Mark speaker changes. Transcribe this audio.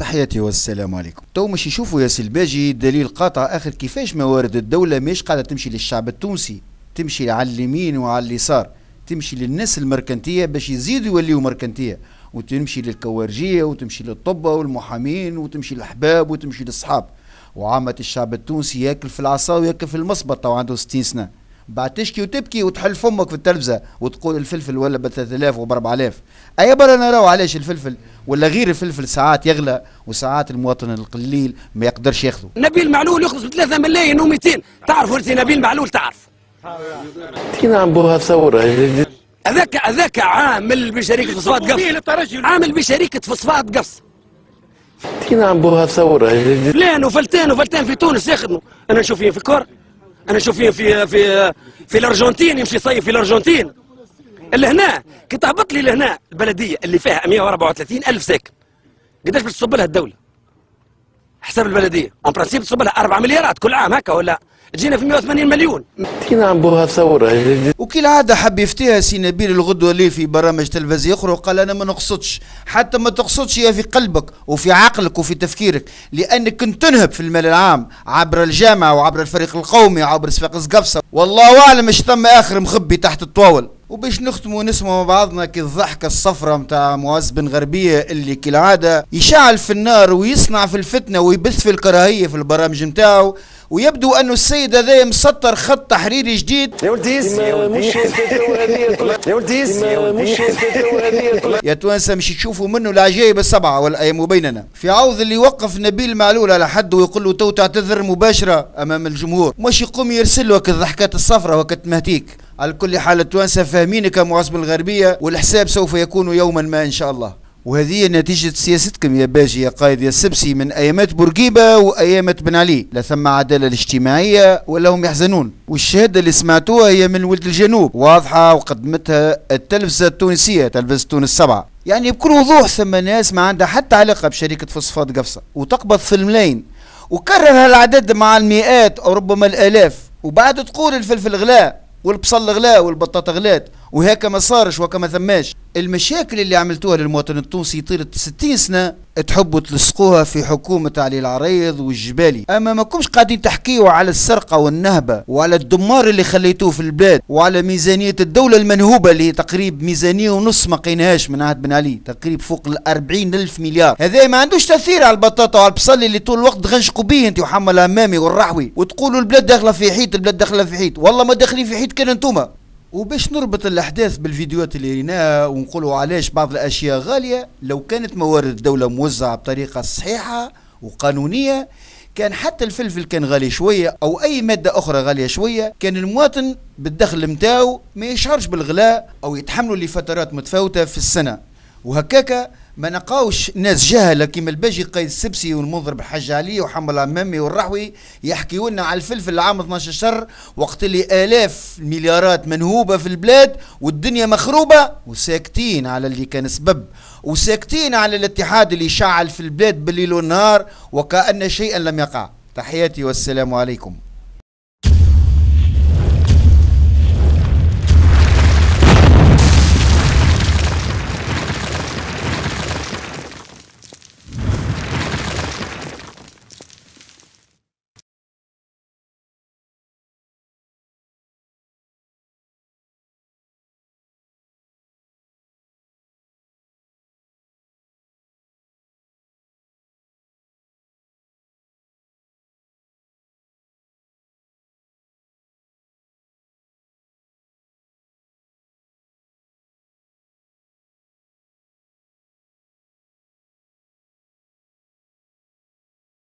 Speaker 1: تحياتي والسلام عليكم. تو مش يشوفوا يا سلباجي دليل قاطع اخر كيفاش موارد الدولة مش قاعدة تمشي للشعب التونسي، تمشي على اليمين وعلى اليسار، تمشي للناس المركنتية باش يزيدوا يوليوا مركنتية، وتمشي للكوارجية وتمشي للطبة والمحامين وتمشي للأحباب وتمشي للصحاب. وعامة الشعب التونسي ياكل في العصا وياكل في المصبط تو عنده 60 سنة. بعد تشكي وتبكي وتحل فمك في التلفزة وتقول الفلفل ولا ب 3000 و 4000. اي برا نراو علاش الفلفل ولا غير الفلفل ساعات يغلى وساعات المواطن القليل ما يقدرش ياخذه.
Speaker 2: نبيل معلول يخلص ب 3 ملايين و200. تعرفوا انت نبيل معلول تعرف؟
Speaker 3: كي نعملوها ثورة
Speaker 2: هذاك عامل بشركة فوسفات قفص، عامل بشركة فوسفات قفص.
Speaker 3: كي نعملوها ثورة
Speaker 2: فلان وفلتان في تونس يخدموا. انا نشوف فيهم في الكرة، انا نشوف فيهم في الارجنتين، يمشي يصيف في الارجنتين. اللي هنا كي تهبط لي لهنا البلديه اللي فيها 134 الف ساكن، قداش باش تصب لها الدوله؟ حساب البلديه اون برانسيب تصب لها 4 مليارات كل عام هكا، ولا تجينا في 180 مليون.
Speaker 3: كي نعملوها ثورة.
Speaker 1: وكي العاده حب يفتيها سي نبيل الغدوه اللي في برامج تلفزيونيه اخرى وقال انا ما نقصدش، حتى ما تقصدش هي في قلبك وفي عقلك وفي تفكيرك، لانك كنت تنهب في المال العام عبر الجامعه وعبر الفريق القومي وعبر صفاقس قفصه، والله اعلم ايش ثم اخر مخبي تحت الطاول. وباش نختموا ونسمعوا مع بعضنا كي الضحكه الصفراء متاع معز بن غربيه اللي كالعاده يشعل في النار ويصنع في الفتنه ويبث في الكراهيه في البرامج نتاعو، ويبدو انه السيد هذا مسطر خط تحريري جديد.
Speaker 3: يا ولدي يا ولدي
Speaker 1: يا توانسه مش تشوفوا منه العجائب السبعه والايام بيننا. في عوض اللي يوقف نبيل معلول على حد ويقول له تو تعتذر مباشره امام الجمهور، مش يقوم يرسل له الضحكات الصفراء وكتمهتيك. على كل حال التوانسه فاهمينك يا معز بن الغربيه، والحساب سوف يكون يوما ما ان شاء الله. وهذه نتيجة سياستكم يا باجي يا قائد يا السبسي من أيامات بورقيبة وأيامات بن علي، لا ثم عدالة الاجتماعية ولا هم يحزنون. والشهادة اللي سمعتوها هي من ولد الجنوب، واضحة وقدمتها التلفزة التونسية تلفزة تونس 7. يعني بكل وضوح ثم ناس ما عندها حتى علاقة بشركة فوسفات قفصة وتقبض في الملايين، وكرر هالعدد مع المئات أو ربما الآلاف، وبعد تقول الفلفل غلاء والبصل غلاء والبطاطا غلات، وهيك ما صارش وكما ثماش. المشاكل اللي عملتوها للمواطن التونسي طيلة 60 سنة تحبوا تلصقوها في حكومة علي العريض والجبالي، اما ما كمش قاعدين تحكيوا على السرقة والنهبة وعلى الدمار اللي خليتوه في البلاد وعلى ميزانية الدولة المنهوبة اللي تقريب ميزانية ونص ما قيناهاش من عهد بن علي، تقريب فوق 40 ألف مليار. هذا ما عندوش تأثير على البطاطا وعلى البصل اللي طول الوقت تغنشقوا بيه انت وحمل الهمامي والرحوي، وتقولوا البلاد داخلة في حيط، البلاد داخلة في حيط، والله ما داخلين في حيط كان انتوما. وباش نربط الأحداث بالفيديوهات اللي ريناها ونقولوا علاش بعض الأشياء غالية، لو كانت موارد الدولة موزعة بطريقة صحيحة وقانونية كان حتى الفلفل كان غالي شوية أو أي مادة أخرى غالية شوية، كان المواطن بالدخل متاعو ما يشعرش بالغلاء أو يتحملوا لفترات متفاوتة في السنة. وهكاكا ما نلقاوش ناس جهله كيما الباجي قايد السبسي والمنظر بالحاج علي وحمل العمامي والرحوي يحكيوا لنا على الفلفل العام 12 شهر، وقت اللي آلاف المليارات منهوبه في البلاد والدنيا مخروبه، وساكتين على اللي كان سبب، وساكتين على الاتحاد اللي شعل في البلاد بالليل والنهار وكأن شيئا لم يقع. تحياتي والسلام عليكم.